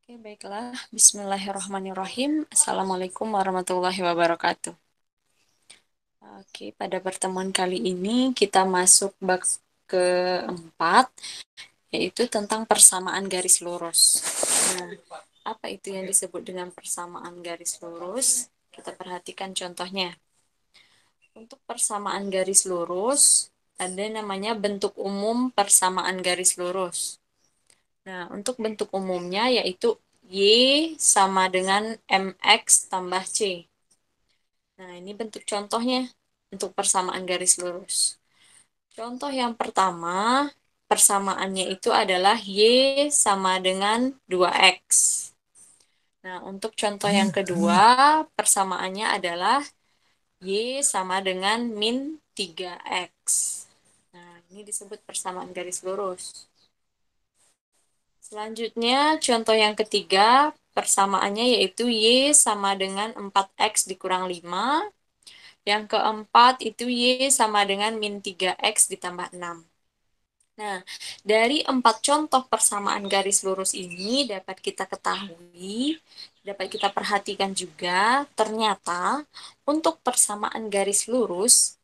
Oke, baiklah. Bismillahirrahmanirrahim. Assalamualaikum warahmatullahi wabarakatuh. Oke, pada pertemuan kali ini kita masuk bab keempat, yaitu tentang persamaan garis lurus. Nah, apa itu yang disebut dengan persamaan garis lurus? Kita perhatikan contohnya. Untuk persamaan garis lurus, ada namanya bentuk umum persamaan garis lurus. Nah, untuk bentuk umumnya yaitu Y sama dengan MX tambah C. Nah, ini bentuk contohnya untuk persamaan garis lurus. Contoh yang pertama, persamaannya itu adalah Y sama dengan 2X. Nah, untuk contoh yang kedua, persamaannya adalah Y sama dengan min 3X. Nah, ini disebut persamaan garis lurus. Selanjutnya, contoh yang ketiga, persamaannya yaitu Y sama dengan 4X dikurang 5. Yang keempat itu Y sama dengan min 3X ditambah 6. Nah, dari 4 contoh persamaan garis lurus ini dapat kita ketahui, dapat kita perhatikan juga, ternyata untuk persamaan garis lurus,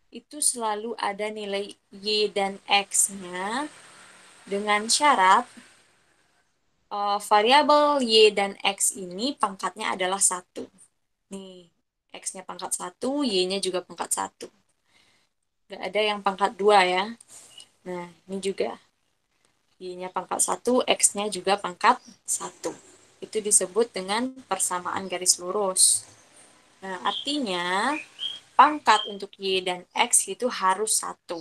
itu selalu ada nilai Y dan X-nya dengan syarat variabel Y dan X ini pangkatnya adalah 1. Nih, X-nya pangkat 1, Y-nya juga pangkat 1. Nggak ada yang pangkat 2 ya. Nah, ini juga. Y-nya pangkat 1, X-nya juga pangkat 1. Itu disebut dengan persamaan garis lurus. Nah, artinya pangkat untuk Y dan X itu harus 1.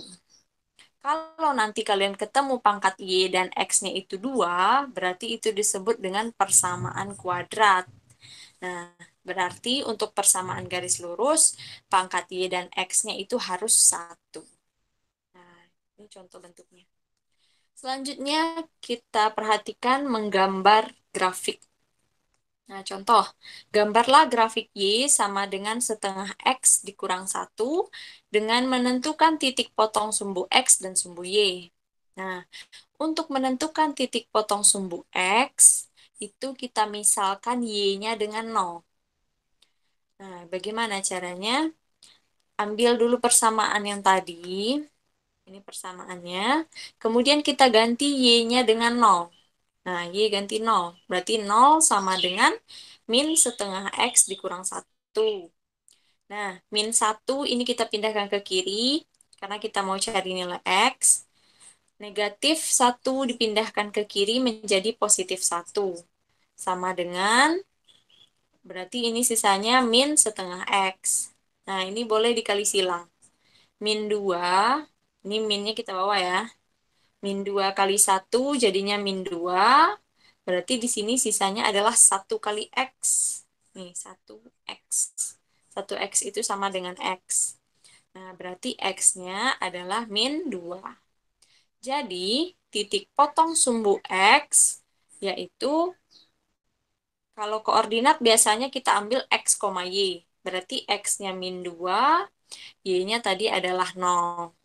Kalau nanti kalian ketemu pangkat Y dan X-nya itu 2, berarti itu disebut dengan persamaan kuadrat. Nah, berarti untuk persamaan garis lurus, pangkat Y dan X-nya itu harus 1. Nah, ini contoh bentuknya. Selanjutnya, kita perhatikan menggambar grafik. Nah, contoh, gambarlah grafik Y sama dengan setengah X dikurang 1 dengan menentukan titik potong sumbu X dan sumbu Y. Nah, untuk menentukan titik potong sumbu X, itu kita misalkan Y-nya dengan 0. Nah, bagaimana caranya? Ambil dulu persamaan yang tadi. Ini persamaannya. Kemudian kita ganti Y-nya dengan 0. Nah, Y ganti 0. Berarti 0 sama dengan min setengah X dikurang 1. Nah, min 1 ini kita pindahkan ke kiri. Karena kita mau cari nilai X. Negatif 1 dipindahkan ke kiri menjadi positif 1. Sama dengan, berarti ini sisanya min setengah X. Nah, ini boleh dikali silang. Min 2, ini minnya kita bawa ya. Min 2 kali 1 jadinya min 2. Berarti di sini sisanya adalah 1 kali X. Nih, 1X. 1X itu sama dengan X. Nah, berarti X-nya adalah min 2. Jadi, titik potong sumbu X yaitu kalau koordinat biasanya kita ambil X, Y. Berarti X-nya min 2, Y-nya tadi adalah 0.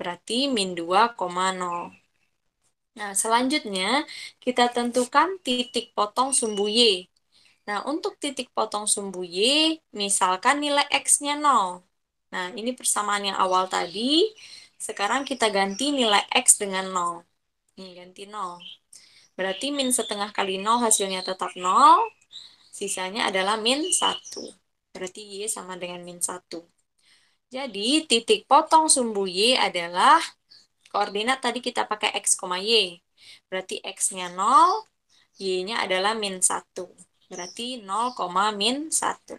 Berarti min 2, 0. Nah, selanjutnya kita tentukan titik potong sumbu Y. Nah, untuk titik potong sumbu Y, misalkan nilai X-nya 0. Nah, ini persamaan yang awal tadi. Sekarang kita ganti nilai X dengan 0. Nih, ganti 0. Berarti min setengah kali 0 hasilnya tetap 0. Sisanya adalah min 1. Berarti Y sama dengan min 1. Jadi, titik potong sumbu Y adalah koordinat tadi kita pakai X, Y. Berarti X-nya 0, Y-nya adalah min 1. Berarti 0, min 1.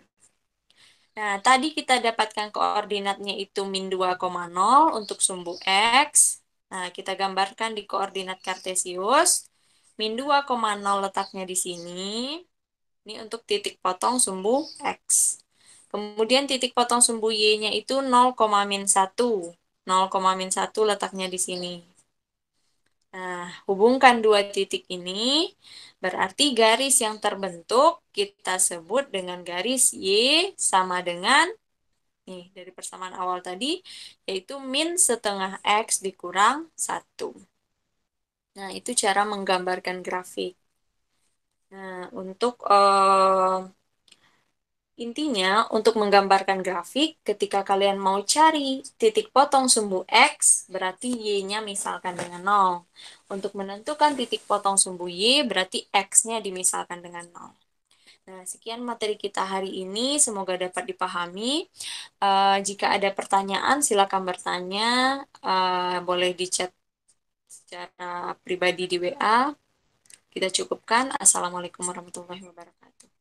Nah, tadi kita dapatkan koordinatnya itu min 2,0 untuk sumbu X. Nah, kita gambarkan di koordinat kartesius. Min 2,0 letaknya di sini. Ini untuk titik potong sumbu X. Kemudian titik potong sumbu Y-nya itu 0, min 1. 0, min 1 letaknya di sini. Nah, hubungkan dua titik ini, berarti garis yang terbentuk kita sebut dengan garis Y sama dengan, nih dari persamaan awal tadi, yaitu min setengah X dikurang 1. Nah, itu cara menggambarkan grafik. Nah, untuk intinya, untuk menggambarkan grafik, ketika kalian mau cari titik potong sumbu X, berarti Y-nya misalkan dengan 0. Untuk menentukan titik potong sumbu Y, berarti X-nya dimisalkan dengan 0. Nah, sekian materi kita hari ini. Semoga dapat dipahami. Jika ada pertanyaan, silakan bertanya. Boleh di chat secara pribadi di WA. Kita cukupkan. Assalamualaikum warahmatullahi wabarakatuh.